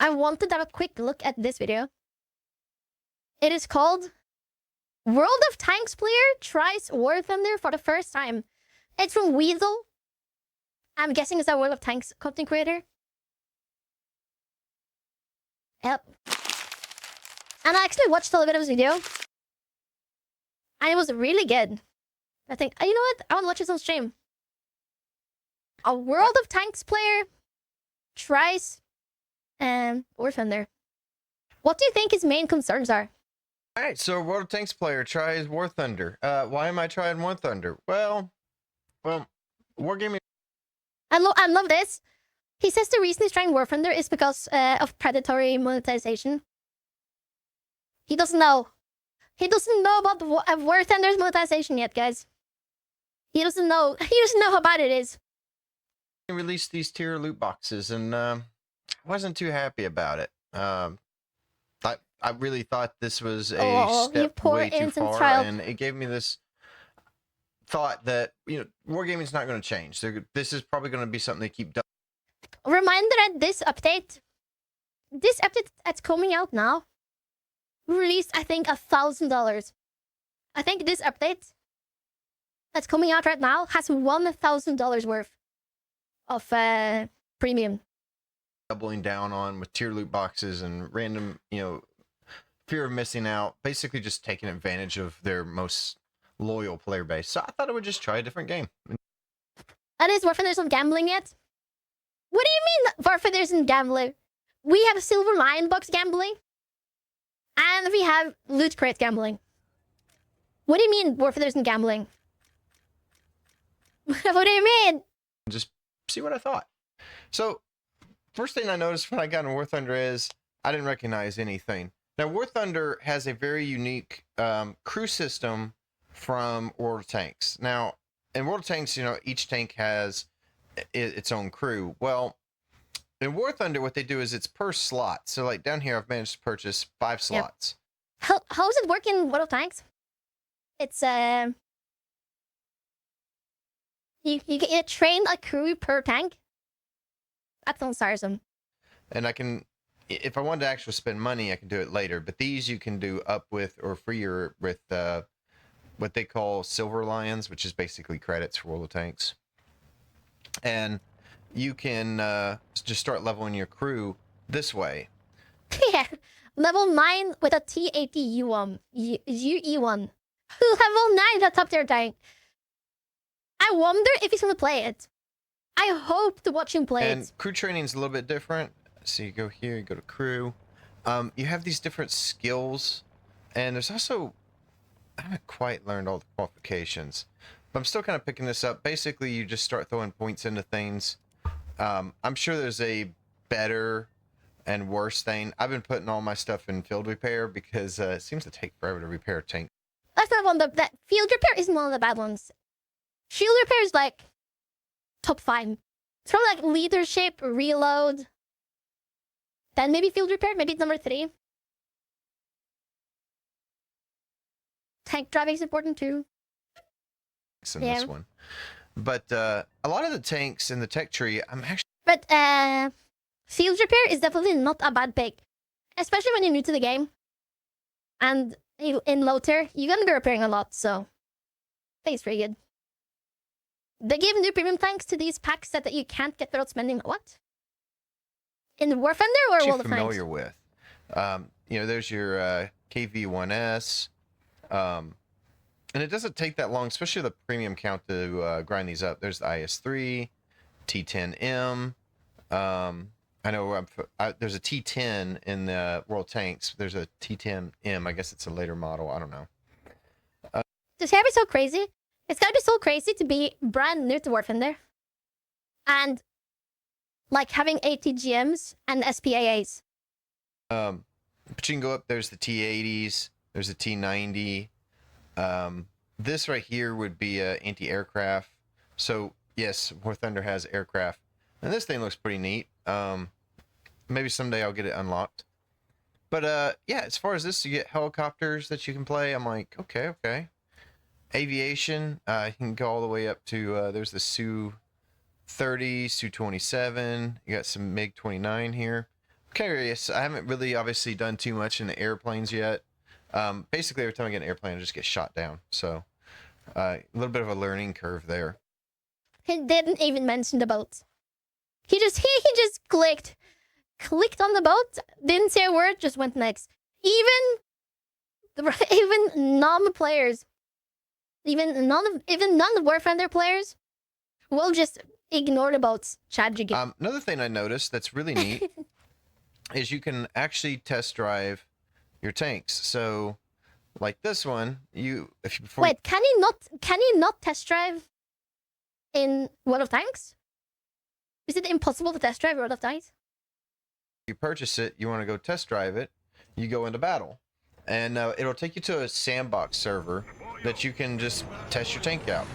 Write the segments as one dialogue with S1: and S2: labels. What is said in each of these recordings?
S1: I wanted to have a quick look at this video. It is called World of Tanks player tries War Thunder for the first time. It's from Weasel. I'm guessing it's a World of Tanks content creator. Yep. And I actually watched a little bit of his video. And it was really good. I think, you know what? I want to watch this on stream. A World of Tanks player tries War Thunder. What do you think his main concerns are?
S2: Alright, so World of Tanks player tries War Thunder. Why am I trying War Thunder? Well, Wargaming.
S1: I love this. He says the reason he's trying War Thunder is because of predatory monetization. He doesn't know. He doesn't know about War Thunder's monetization yet, guys. He doesn't know. He doesn't know how bad it is.
S2: Released these tier loot boxes, and I wasn't too happy about it. I really thought this was a step way too far, and it gave me this thought that, you know, Wargaming's not going to change. This is probably going to be something they keep doing.
S1: Reminder that this update that's coming out now, released, I think, $1,000. I think this update that's coming out right now has $1,000 worth of premium.
S2: Doubling down on with tier loot boxes and random, you know, fear of missing out, basically just taking advantage of their most loyal player base. So I thought I would just try a different game.
S1: And is War Thunder isn't gambling yet? What do you mean War Thunder isn't gambling? We have Silver Lion Box gambling, and we have Loot Crate gambling. What do you mean War Thunder isn't gambling? What do you mean?
S2: Just see what I thought. So, first thing I noticed when I got in War Thunder is I didn't recognize anything. Now, War Thunder has a very unique crew system from World of Tanks. Now, in World of Tanks, you know, each tank has its own crew. Well, in War Thunder, what they do is it's per slot. So, like down here, I've managed to purchase 5 slots.
S1: Yep. How does it work in World of Tanks? It's you get train a crew per tank. That sounds tiresome.
S2: And I can, if I wanted to actually spend money, I can do it later. But these you can do up with or free or with what they call Silver Lions, which is basically credits for World of Tanks. And you can just start leveling your crew this way.
S1: Yeah, level 9 with a T80 U1. UE1. Level 9 at top tier tank. I wonder if he's gonna play it. I hope to watch him play it.
S2: And crew training is a little bit different. So you go here, you go to crew. You have these different skills, and there's also, I haven't quite learned all the qualifications, but I'm still kind of picking this up. Basically, you just start throwing points into things. I'm sure there's a better and worse thing. I've been putting all my stuff in field repair because it seems to take forever to repair a tank.
S1: That's not one of the... Field repair isn't one of the bad ones. Field repair is like top 5. It's from like leadership, reload. Then maybe field repair, maybe it's number 3. Tank driving is important too.
S2: In this one. But a lot of the tanks in the tech tree, I'm actually...
S1: But field repair is definitely not a bad pick. Especially when you're new to the game. And in low tier, you're gonna be repairing a lot, so I think it's pretty good. They give new premium tanks to these packs that you can't get without spending what? In War Thunder or World of Tanks?
S2: Familiar with. You know, there's your KV1S. And it doesn't take that long, especially the premium count to grind these up. There's the IS-3, T10M. I know there's a T10 in the World Tanks. There's a T10M. I guess it's a later model. I don't know.
S1: This gotta be so crazy. It's gotta be so crazy to be brand new to War Thunder. And like having ATGMs and SPAAs.
S2: But you can go up, there's the T80s, there's the T90. This right here would be anti-aircraft. So yes, War Thunder has aircraft. And this thing looks pretty neat. Maybe someday I'll get it unlocked. But yeah, as far as this, you get helicopters that you can play. I'm like, okay. Aviation, you can go all the way up to, there's the Su-30, Su-27. You got some MiG-29 here. Curious. I haven't really obviously done too much in the airplanes yet. Basically, every time I get an airplane, I just get shot down. So a little bit of a learning curve there.
S1: He didn't even mention the boat. He just clicked on the boat, didn't say a word, just went next. Even non-players, even non-War Thunder players will just ignore the boats. Tragic.
S2: Another thing I noticed that's really neat is you can actually test drive your tanks. So, like this one,
S1: Wait, can you not test drive in World of Tanks? Is it impossible to test drive World of Tanks?
S2: You purchase it, you want to go test drive it, you go into battle, and it'll take you to a sandbox server that you can just test your tank out.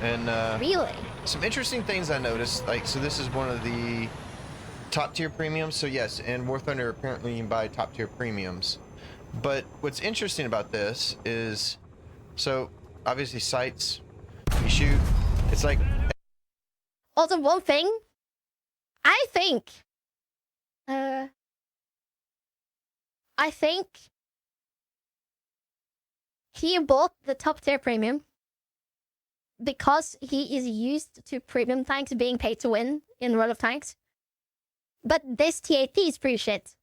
S2: And
S1: really,
S2: some interesting things I noticed, like, so this is one of the top tier premiums. So yes, in War Thunder apparently you can buy top tier premiums. But what's interesting about this is, so obviously sights, you shoot, it's like.
S1: also one thing, I think he bought the top tier premium because he is used to premium tanks being paid to win in World of Tanks. But this TAT is pretty shit.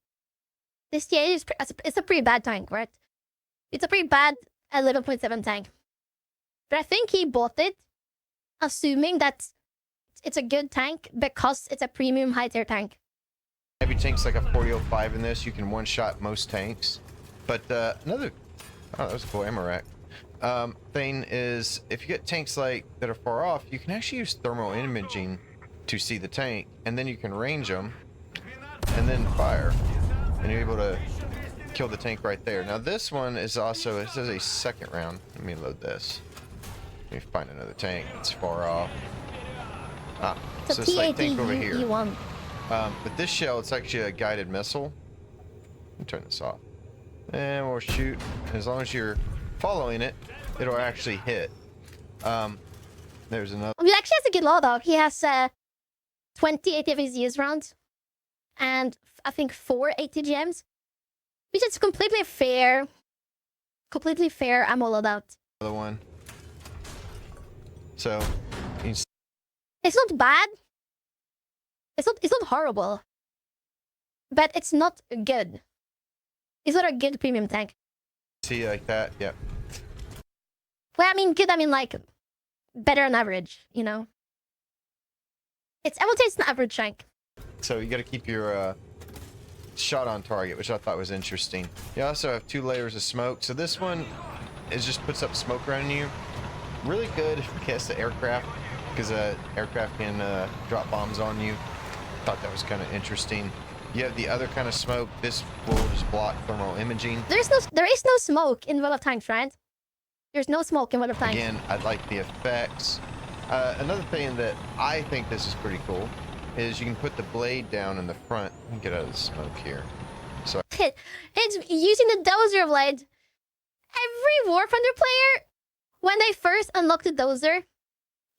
S1: This TAT is it's a pretty bad tank, right? It's a pretty bad 11.7 tank. But I think he bought it assuming that it's a good tank because it's a premium high tier tank.
S2: Every tank's like a 4005 in this. You can one-shot most tanks. But another, oh, that was a cool ammo rack. Thing is, if you get tanks like that are far off, you can actually use thermal imaging to see the tank, and then you can range them, and then fire, and you're able to kill the tank right there. Now this one is also, it says a second round. Let me load this. Let me find another tank. It's far off. Ah, so it's like tank over here. But this shell, it's actually a guided missile. Let me turn this off. And we'll shoot. As long as you're following it, it'll actually hit. There's another.
S1: He actually has a good law, though. He has 20 ATVs rounds and I think 4 ATGMs, which is completely fair ammo loadout.
S2: Another one. So,
S1: it's not bad. It's not horrible, but it's not good. It's not a good premium tank.
S2: See, like that, yep.
S1: Well, I mean good. I mean like better than average. You know, I would say it's an average tank.
S2: So you got to keep your shot on target, which I thought was interesting. You also have 2 layers of smoke. So this one is just puts up smoke around you. Really good against the aircraft because aircraft can drop bombs on you. Thought that was kind of interesting. You have the other kind of smoke. This will just block thermal imaging.
S1: There is no smoke in World of Tanks, right? There's no smoke in World of Tanks.
S2: Again, I like the effects. Another thing that I think this is pretty cool is you can put the blade down in the front and get out of the smoke here. So
S1: it's using the dozer blade. Every War Thunder player, when they first unlock the dozer,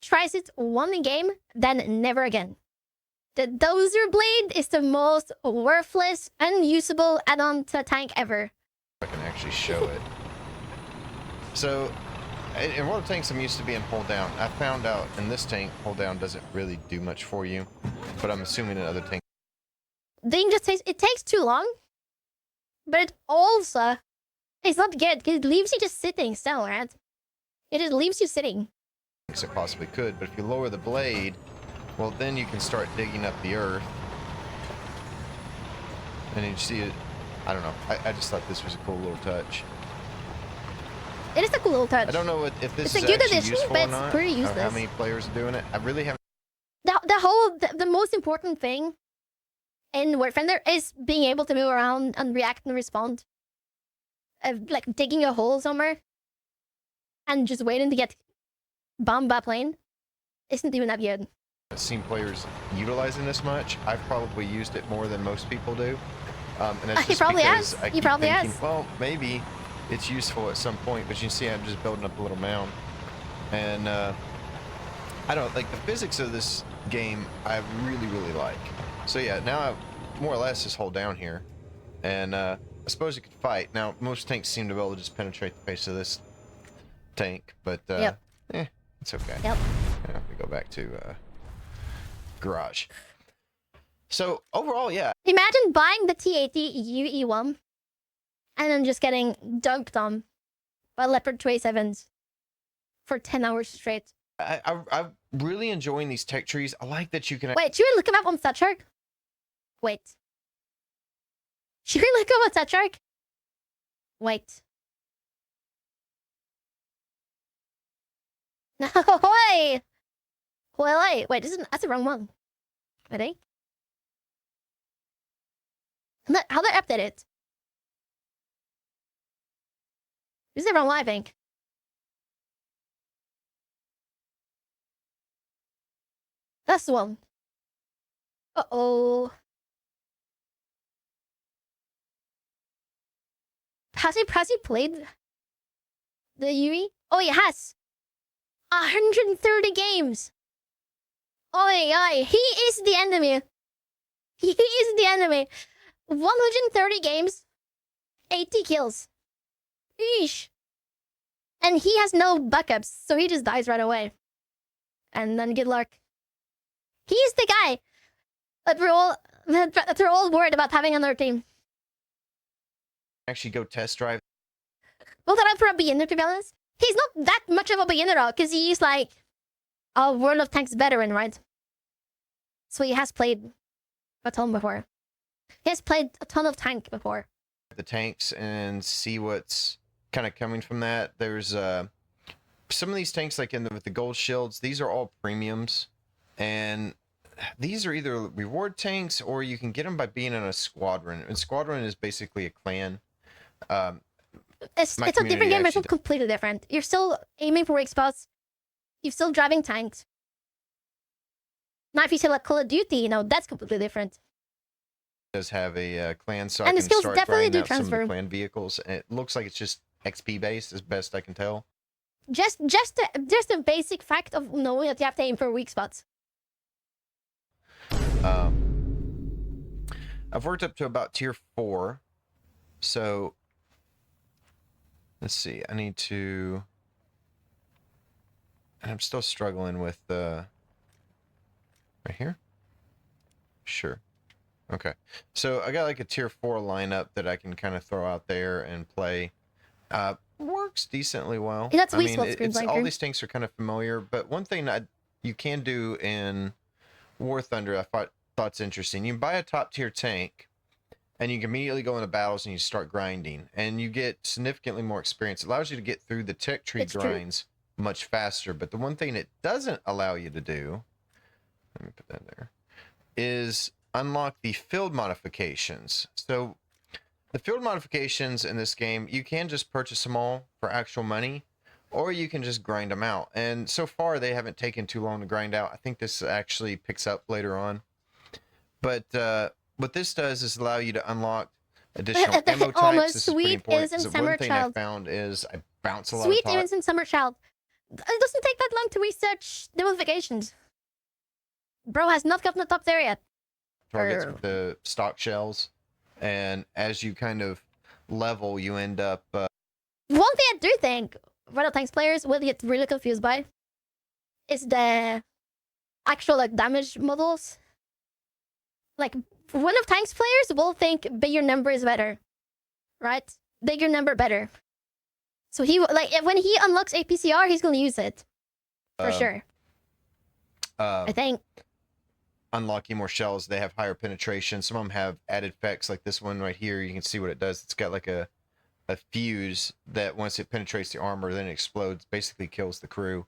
S1: tries it one game, then never again. The dozer blade is the most worthless, unusable add-on to a tank ever.
S2: I can actually show it. So, in World of Tanks, I'm used to being hold down. I found out in this tank, hold down doesn't really do much for you, but I'm assuming in other tanks.
S1: It takes too long, but it also, it's not good because it leaves you just sitting still, right? It just leaves you sitting.
S2: It possibly could, but if you lower the blade, well, then you can start digging up the earth. And you see it, I don't know. I just thought this was a cool little touch.
S1: It is a cool little touch.
S2: I don't know if this is
S1: a good
S2: actually
S1: addition,
S2: useful
S1: but
S2: or not,
S1: it's pretty
S2: or
S1: useless.
S2: how many players are doing it. I really haven't.
S1: The most important thing in War Thunder is being able to move around and react and respond. Like digging a hole somewhere and just waiting to get bombed by a plane isn't even that good.
S2: I've seen players utilizing this much. I've probably used it more than most people do. And that's just
S1: probably
S2: because
S1: has.
S2: I
S1: He
S2: keep
S1: probably
S2: thinking,
S1: has.
S2: well, maybe it's useful at some point, but you see I'm just building up a little mound. And I don't like the physics of this game. I really, really like. So yeah, now more or less just hold down here, and I suppose you could fight. Now, most tanks seem to be able to just penetrate the face of this tank, but it's okay.
S1: Yep.
S2: Yeah, we go back to garage. So overall, yeah.
S1: Imagine buying the T80 UE1 and then just getting dunked on by Leopard 27s for 10 hours straight.
S2: I'm really enjoying these tech trees. I like that you can.
S1: Wait, should we look him up on StatShark? Wait. Should we look him on StatShark? Wait. No, wait. Wait, that's the wrong one. Ready? How did I update it? This is the wrong one, I think. That's the one. Uh-oh. Has he played the UE? Oh, he has. 130 games. Oi. He is the enemy. He is the enemy. 130 games. 80 kills. Eesh. And he has no backups, so he just dies right away. And then good luck. He's the guy that they're all worried about having on their team.
S2: Actually go test drive.
S1: Well, that for a beginner, to be honest. He's not that much of a beginner, though, because he's like a World of Tanks veteran, right? So he has played a ton before. He has played a ton of tank before.
S2: The tanks and see what's kind of coming from that. There's some of these tanks, like with the gold shields, these are all premiums, and these are either reward tanks or you can get them by being in a squadron. And squadron is basically a clan.
S1: It's a different game, but it's completely different. You're still aiming for weak spots. You're still driving tanks. Now, if you say like Call of Duty, that's completely different.
S2: Does have a clan, so
S1: and
S2: I
S1: the
S2: can
S1: skills
S2: start
S1: definitely
S2: trying
S1: do
S2: out some of
S1: transfer.
S2: the clan vehicles, and it looks like it's just XP based, as best I can tell.
S1: Just the basic fact of knowing that you have to aim for weak spots.
S2: I've worked up to about tier 4, so let's see. I need to, and I'm still struggling with right here. Sure. Okay. So I got like a tier 4 lineup that I can kind of throw out there and play. Works decently well.
S1: Yeah, that's
S2: I mean, all these tanks are kind of familiar, but one thing you can do in War Thunder I thought's interesting. You can buy a top tier tank, and you can immediately go into battles and you start grinding, and you get significantly more experience. It allows you to get through the tech tree grinds much faster. But the one thing it doesn't allow you to do, let me put that there, is unlock the field modifications. So the field modifications in this game, you can just purchase them all for actual money, or you can just grind them out. And so far, they haven't taken too long to grind out. I think this actually picks up later on. But what this does is allow you to unlock additional ammo types. This is pretty important. One thing I found is I bounce a lot of
S1: Sweet is in Summer Child. It doesn't take that long to research the modifications. Bro has not gotten the top there yet.
S2: Targets with the stock shells. And as you kind of level, you end up...
S1: One thing I do think World of Tanks players will get really confused by is the actual damage models. Like, World of Tanks players will think bigger number is better. Right? Bigger number better. So when he unlocks APCR, he's gonna use it. For sure. I think.
S2: Unlocking more shells, they have higher penetration. Some of them have added effects, like this one right here. You can see what it does. It's got like a fuse that once it penetrates the armor, then it explodes, basically kills the crew.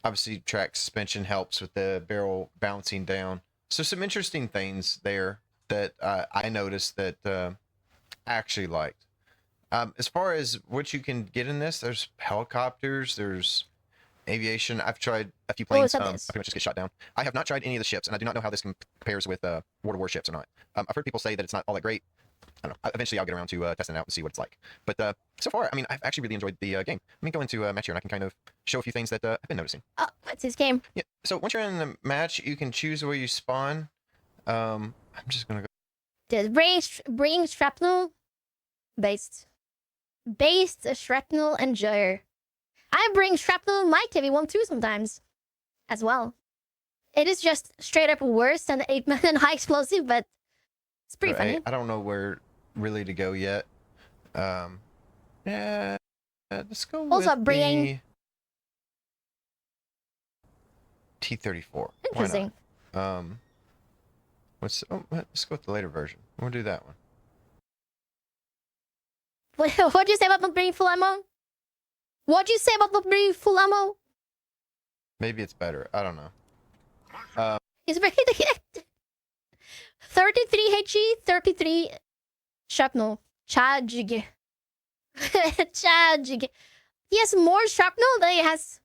S2: Obviously, track suspension helps with the barrel bouncing down. So some interesting things there that I noticed that I actually liked. As far as what you can get in this, there's helicopters, there's aviation. I've tried a few planes. I pretty much just get shot down. I have not tried any of the ships, and I do not know how this compares with World of War ships or not. I've heard people say that it's not all that great. I don't know. Eventually, I'll get around to testing it out and see what it's like. But so far, I mean, I've actually really enjoyed the game. Let me go into a match here, and I can kind of show a few things that I've been noticing.
S1: Oh, what's his game?
S2: Yeah. So once you're in the match, you can choose where you spawn. I'm just gonna go.
S1: Dude, bring shrapnel based shrapnel enjoyer. I bring shrapnel in my KV1 too sometimes, as well. It is just straight up worse than the 8-man high explosive, but it's pretty funny.
S2: I don't know where really to go yet. Yeah, let's go
S1: Also
S2: with
S1: bringing
S2: the T-34.
S1: Interesting.
S2: Why not? Let's go with the later version. We'll do that one.
S1: What'd you say about not bringing full ammo? What'd you say about not bringing full ammo?
S2: Maybe it's better. I don't know.
S1: It's bringing the 33 HE, 33 shrapnel. Chajig. Chajig. He has more shrapnel than he has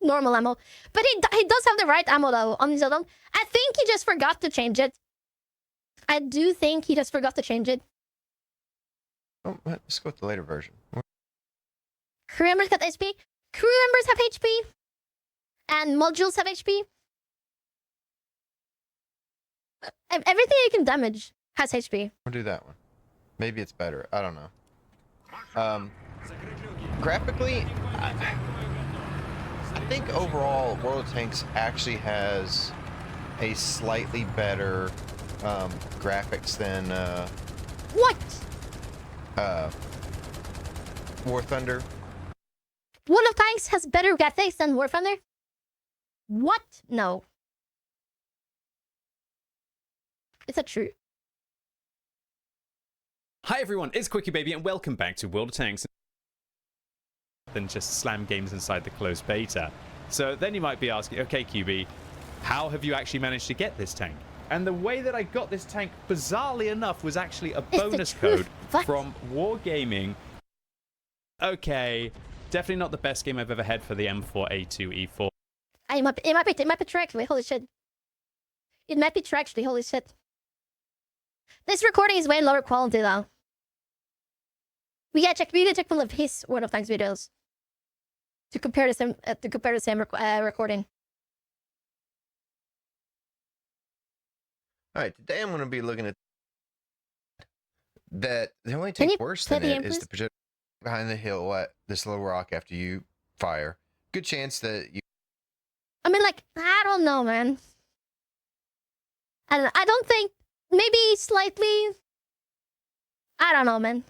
S1: normal ammo. But he does have the right ammo though on his own. I think he just forgot to change it. I do think he just forgot to change it.
S2: Oh, let's go with the later version.
S1: Crew members got HP. Crew members have HP. And modules have HP. Everything you can damage has HP.
S2: We'll do that one. Maybe it's better. I don't know. Graphically, I think overall World of Tanks actually has a slightly better graphics than
S1: What?
S2: War Thunder.
S1: World of Tanks has better graphics than War Thunder? What? No. Is that true?
S3: Hi everyone, it's Quickie Baby and welcome back to World of Tanks. Than just slam games inside the closed beta. So then you might be asking, okay QB, how have you actually managed to get this tank? And the way that I got this tank, bizarrely enough, was actually a bonus code from Wargaming. Okay, definitely not the best game I've ever had for the M4A2E4.
S1: It might be true actually, holy shit. It might be true actually, holy shit. This recording is way lower quality though. We gotta check one of his World of Tanks videos to compare the same recording.
S2: All right, today I'm going to be looking at that. The only tank worse than it is the projectile behind the hill at this little rock after you fire. Good chance that you.
S1: I mean, like, I don't know, man. I don't think, maybe slightly. I don't know, man.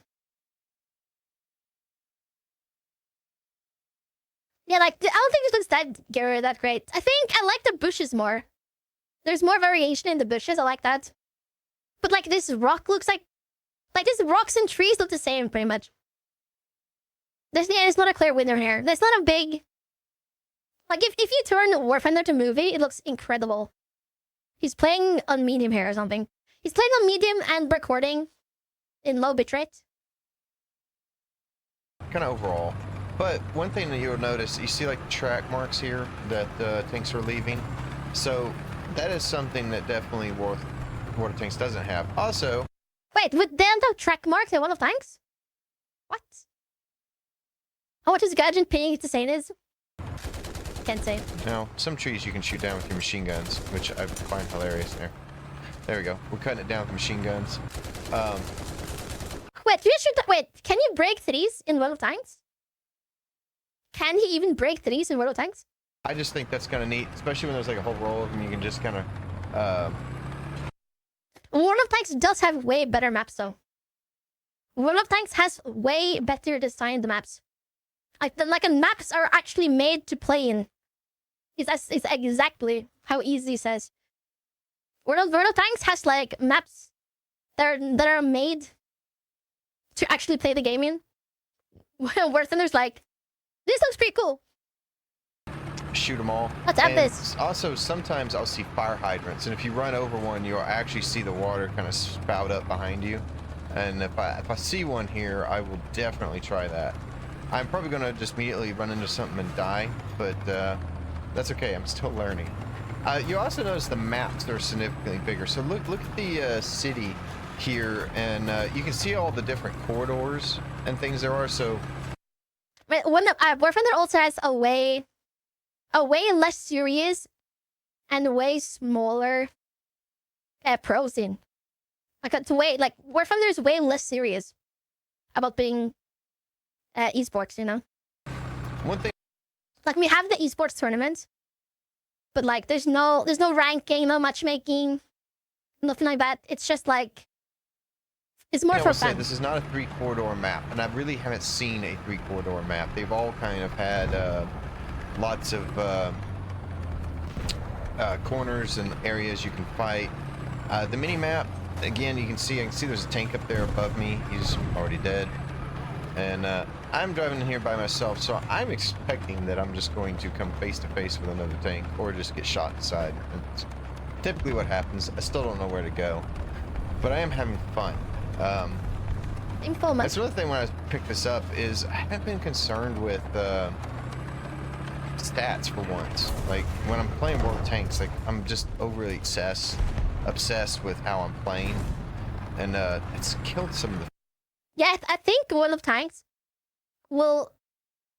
S1: Yeah, like, I don't think this looks that great. I think I like the bushes more. There's more variation in the bushes. I like that. But like this rock looks like these rocks and trees look the same pretty much. There's not a clear winner here. There's not a big. Like if you turn Warfinder to movie, it looks incredible. He's playing on medium here or something. He's playing on medium and recording in low bitrate.
S2: Kind of overall. But one thing that you'll notice, you see like the track marks here that tanks are leaving. So that is something that definitely World of Tanks doesn't have. Also...
S1: Wait, would they have track marks in World of Tanks? What? How much is Gadget paying to say this? Can't say.
S2: No, some trees you can shoot down with your machine guns, which I find hilarious there. There we go. We're cutting it down with machine guns.
S1: Wait, can you break threes in World of Tanks? Can he even break threes in World of Tanks?
S2: I just think that's kind of neat, especially when there's like a whole row of them. You can just kind of.
S1: World of Tanks does have way better maps, though. World of Tanks has way better designed maps. Like maps are actually made to play in. It's exactly how Easy says. World of Tanks has like maps that are made to actually play the game in. Where Thunder's like, this looks pretty cool.
S2: Shoot them all.
S1: Let's add this.
S2: Also, sometimes I'll see fire hydrants, and if you run over one, you'll actually see the water kind of spout up behind you. And if I see one here, I will definitely try that. I'm probably going to just immediately run into something and die, but that's okay. I'm still learning. You also notice the maps that are significantly bigger. So look at the city here, and you can see all the different corridors and things there are. So,
S1: Warframe also has a way less serious and way smaller pros in. Like it's way like War Thunder is way less serious about being esports. You know,
S2: One thing
S1: like we have the esports tournaments, but like there's no ranking, no matchmaking, nothing like that. It's just like it's more
S2: I
S1: for
S2: will say,
S1: fun.
S2: this is not a 3-corridor map, and I really haven't seen a 3-corridor map. They've all kind of had lots of corners and areas you can fight. The mini map, again, I can see there's a tank up there above me. He's already dead. And I'm driving in here by myself, so I'm expecting that I'm just going to come face to face with another tank or just get shot inside. It's typically what happens. I still don't know where to go, but I am having fun.
S1: Informant.
S2: That's another thing when I picked this up is I haven't been concerned with stats for once. Like when I'm playing World of Tanks, like I'm just overly obsessed with how I'm playing, and it's killed some of the
S1: Yeah, I think World of Tanks will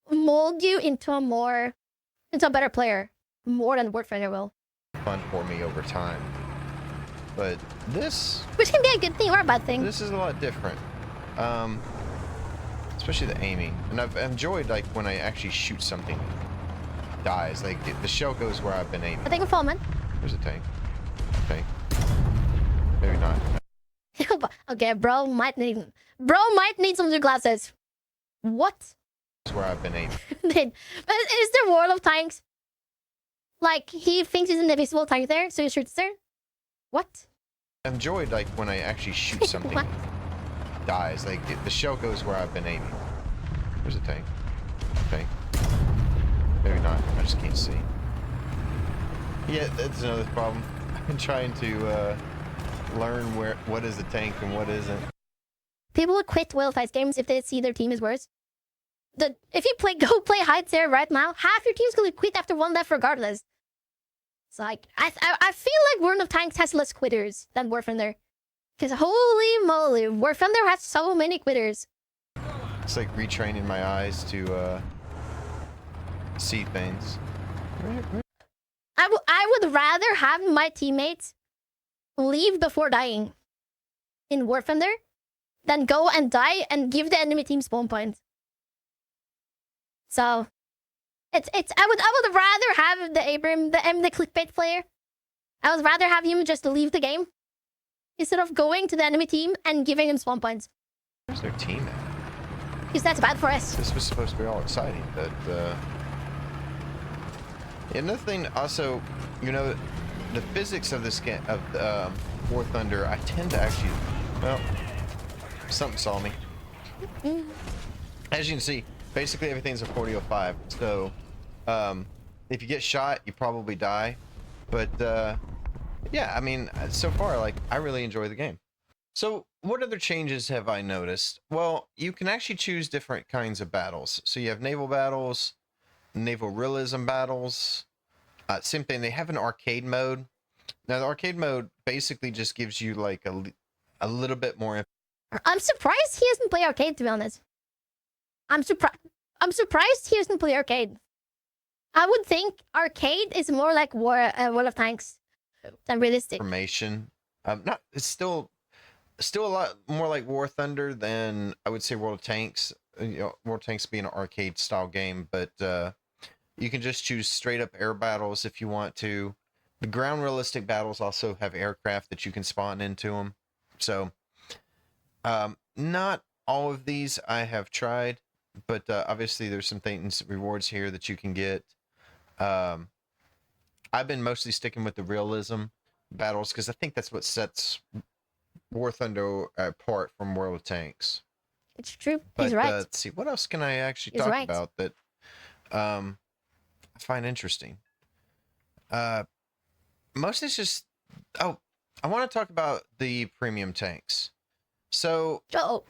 S1: mold you into a better player more than War Thunder will.
S2: fun for me over time. But this
S1: Which can be a good thing or a bad thing.
S2: is a lot different. Especially the aiming. And I've enjoyed like when I actually shoot something dies. Like the shell goes where I've been aiming.
S1: I think Informant.
S2: There's a tank. Tank. Maybe not.
S1: Okay, bro might need some new glasses. What?
S2: That's where I've been aiming.
S1: But is there World of Tanks? Like he thinks he's an invisible tank there, so he shoots there? What?
S2: I enjoyed like when I actually shoot something
S1: What?
S2: dies. Like the shell goes where I've been aiming. There's a tank. Tank. Maybe not. I just can't see. Yeah, that's another problem. I've been trying to learn what is a tank and what isn't.
S1: People would quit World of Tanks games if they see their team is worse. If you go play Heights there right now, half your team's gonna quit after one left regardless. It's like I feel like World of Tanks has less quitters than War Thunder. Because holy moly, War Thunder has so many quitters.
S2: It's like retraining my eyes to see things.
S1: I would rather have my teammates leave before dying in War Thunder than go and die and give the enemy team spawn points. So I would rather have the Abram, the clickbait player. I would rather have him just leave the game instead of going to the enemy team and giving him spawn points.
S2: Where's their team at?
S1: Because that's bad for us.
S2: This was supposed to be all exciting, but another thing also, you know, the physics of this game of War Thunder, I tend to actually, well, something saw me. As you can see, basically everything's a 40-05. So if you get shot, you probably die. But yeah, I mean, so far, like, I really enjoy the game. So what other changes have I noticed? Well, you can actually choose different kinds of battles. So you have naval battles, naval realism battles. Same thing, they have an arcade mode. Now the arcade mode basically just gives you like a little bit more.
S1: I'm surprised he doesn't play arcade, to be honest. I'm surprised he doesn't play arcade. I would think arcade is more like World of Tanks than realistic.
S2: Information. Not it's still a lot more like War Thunder than I would say World of Tanks. You know, World of Tanks being an arcade style game, but you can just choose straight up air battles if you want to. The ground realistic battles also have aircraft that you can spawn into them. So, not all of these I have tried, but obviously there's some things, rewards here that you can get. I've been mostly sticking with the realism battles because I think that's what sets War Thunder apart from World of Tanks.
S1: It's true.
S2: But,
S1: He's right.
S2: let's see, what else can I actually
S1: He's
S2: talk
S1: right.
S2: about that I find interesting? Mostly it's just, I want to talk about the premium tanks. So
S1: Oh,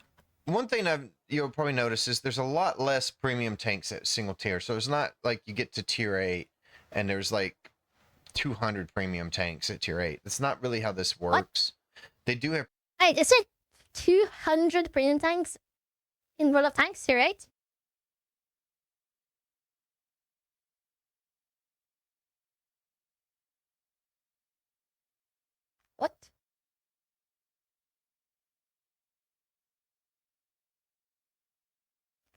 S2: one thing you'll probably notice is there's a lot less premium tanks at single tier. So it's not like you get to tier 8 and there's like 200 premium tanks at tier 8. That's not really how this works. They do have.
S1: wait, is it 200 premium tanks in World of Tanks, right?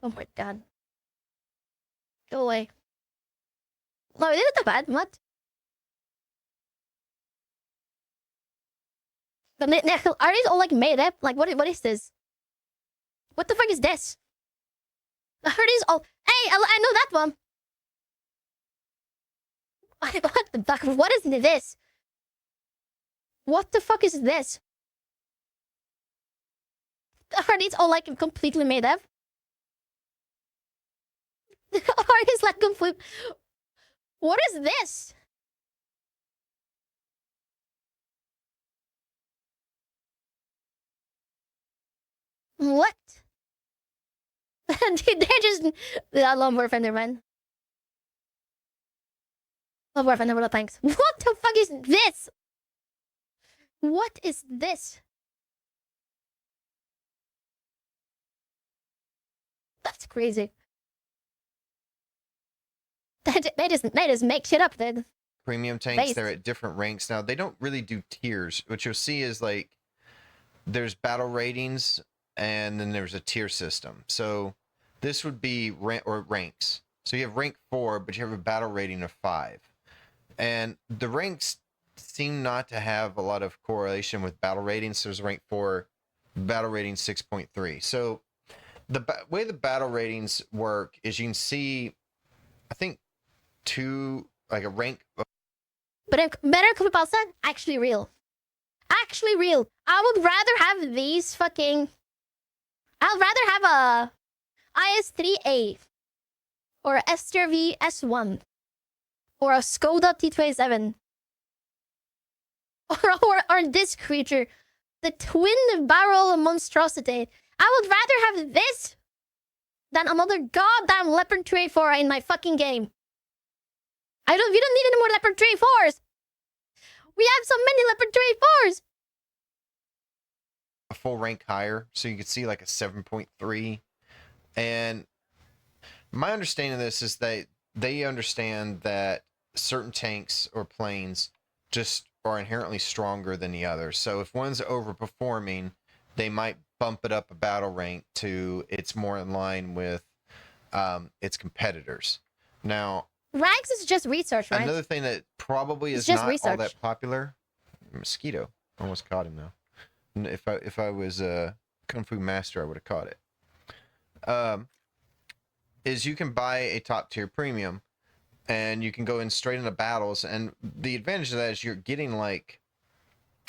S1: Oh my god. Go away. No, it isn't that bad. What? But are these all like made up? Like what is this? What the fuck is this? Are these all... Hey, I know that one. What the fuck? What is this? What the fuck is this? Are these all like completely made up? Are these like complete... What is this? What? Dude, they're just... I love War Thunder, man. Love War Thunder, well, thanks. What the fuck is this? What is this? That's crazy. They just make shit up, dude.
S2: Premium tanks, they're at different ranks. Now, they don't really do tiers. What you'll see is like there's battle ratings and then there's a tier system. So this would be ranks. So you have rank 4, but you have a battle rating of 5. And the ranks seem not to have a lot of correlation with battle ratings. There's rank 4, battle rating 6.3. So the way the battle ratings work is you can see, I think, like a rank.
S1: But better Kupipalsa, actually real. Actually real. I would rather have these fucking... I'd rather have a IS-3A or a STRV S1 or a Skoda T27 or this creature, the twin barrel monstrosity. I would rather have this than another goddamn Leopard 2A4 in my fucking game. We don't need any more Leopard 2A4s. We have so many Leopard 2A4s.
S2: A full rank higher, so you can see like a 7.3. And my understanding of this is that they understand that certain tanks or planes just are inherently stronger than the others. So if one's overperforming, they might bump it up a battle rank to it's more in line with its competitors. Now,
S1: ranks is just research, right?
S2: Another thing that probably is
S1: just
S2: not
S1: research.
S2: all that popular. Mosquito. Almost caught him though. If I was a Kung Fu master, I would have caught it. Is you can buy a top tier premium, and you can go in straight into battles. And the advantage of that is you're getting like,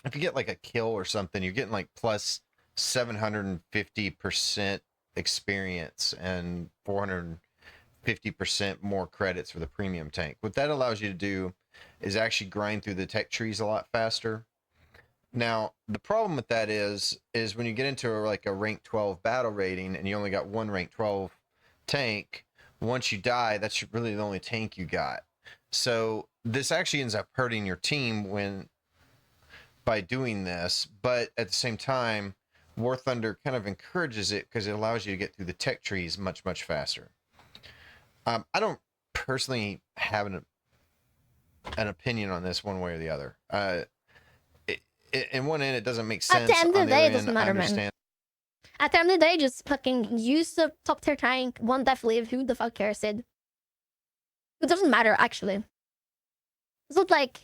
S2: if you get like a kill or something, you're getting like plus 750% experience and 450% more credits for the premium tank. What that allows you to do is actually grind through the tech trees a lot faster. Now, the problem with that is when you get into like a rank 12 battle rating and you only got one rank 12 tank, once you die, that's really the only tank you got. So this actually ends up hurting your team by doing this, but at the same time, War Thunder kind of encourages it because it allows you to get through the tech trees much, much faster. I don't personally have an opinion on this one way or the other. In one end, it doesn't make sense.
S1: At the end of the day, it doesn't matter,
S2: man.
S1: At the end of the day, just fucking use the top tier tank, one death leave, who the fuck cares, Sid? It doesn't matter, actually. It's not like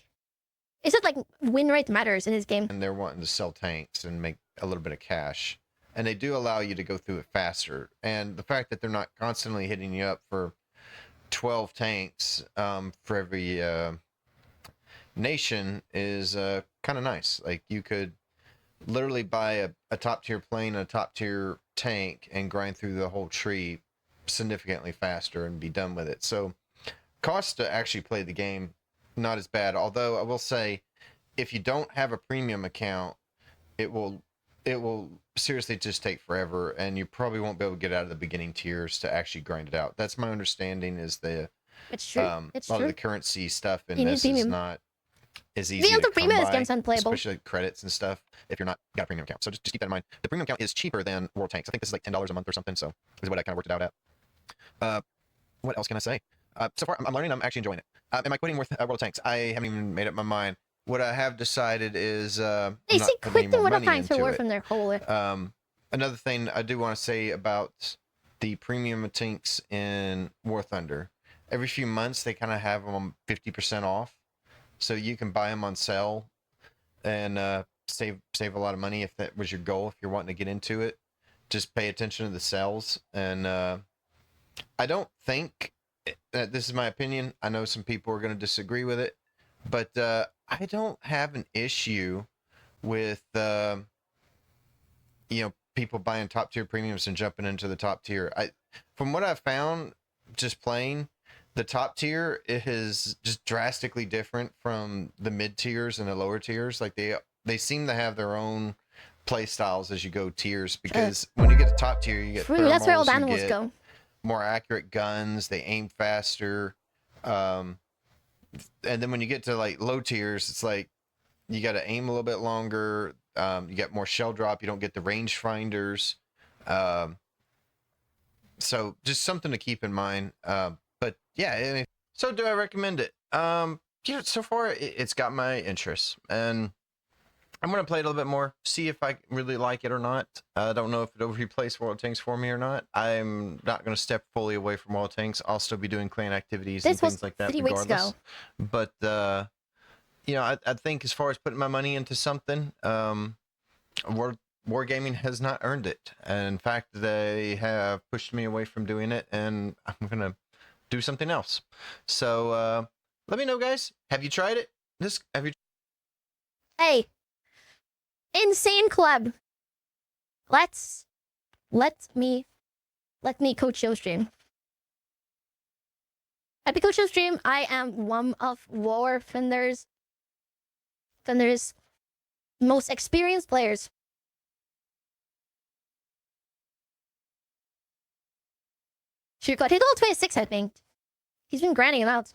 S1: win rate matters in this game.
S2: And they're wanting to sell tanks and make a little bit of cash. And they do allow you to go through it faster. And the fact that they're not constantly hitting you up for 12 tanks for every nation is kind of nice. Like, you could literally buy a top tier plane and a top tier tank and grind through the whole tree significantly faster and be done with it. So cost to actually play the game, not as bad. Although I will say, if you don't have a premium account, it will seriously just take forever, and you probably won't be able to get out of the beginning tiers to actually grind it out. That's my understanding. Is
S1: it's true. It's
S2: a lot
S1: true.
S2: of the currency stuff in this is not as easy
S1: the
S2: to come
S1: premium
S2: by,
S1: game's unplayable,
S2: especially like credits and stuff, if you're not got a premium account. So just keep that in mind. The premium account is cheaper than World Tanks. I think this is like $10 a month or something. So this is what I kind of worked it out at. What else can I say? So far, I'm learning. I'm actually enjoying it. Am I quitting World Tanks? I haven't even made up my mind. What I have decided is
S1: they see quitting World Tanks for War from their whole.
S2: Another thing I do want to say about the premium tinks in War Thunder. Every few months, they kind of have them 50% off, so you can buy them on sale and save a lot of money if that was your goal. If you're wanting to get into it, just pay attention to the sales. And I don't think this is my opinion. I know some people are going to disagree with it, but I don't have an issue with people buying top tier premiums and jumping into the top tier. From what I've found, just playing the top tier, it is just drastically different from the mid tiers and the lower tiers. Like they seem to have their own play styles as you go tiers, because when you get to top tier, you get
S1: True, that's where all the
S2: thermals,
S1: animals go.
S2: more accurate guns, they aim faster. And then when you get to like low tiers, it's like you got to aim a little bit longer. You get more shell drop. You don't get the range finders. So just something to keep in mind. But yeah, I mean, so do I recommend it? So far it's got my interest, and I'm gonna play it a little bit more, see if I really like it or not. I don't know if it replace World of Tanks for me or not. I'm not gonna step fully away from World of Tanks. I'll still be doing clan activities and things like that
S1: 3 weeks
S2: regardless.
S1: ago.
S2: But I think as far as putting my money into something, Wargaming has not earned it. And in fact, they have pushed me away from doing it, and I'm gonna do something else. So let me know, guys. Have you tried it?
S1: Hey, insane club. Let me coach your stream. At Coach your stream, I am one of War Thunder's most experienced players. Shoot, God, he's all 26, I think. He's been grinding him out.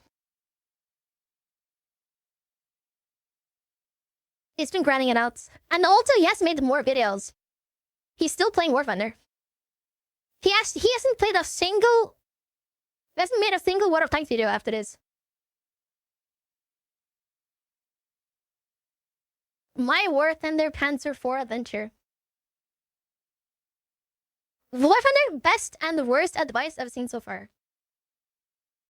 S1: He's been grinding it out. And also, he has made more videos. He's still playing War Thunder. He hasn't played a single... He hasn't made a single World of Tanks video after this. My War Thunder Panzer IV adventure. War Thunder, best and the worst advice I've seen so far.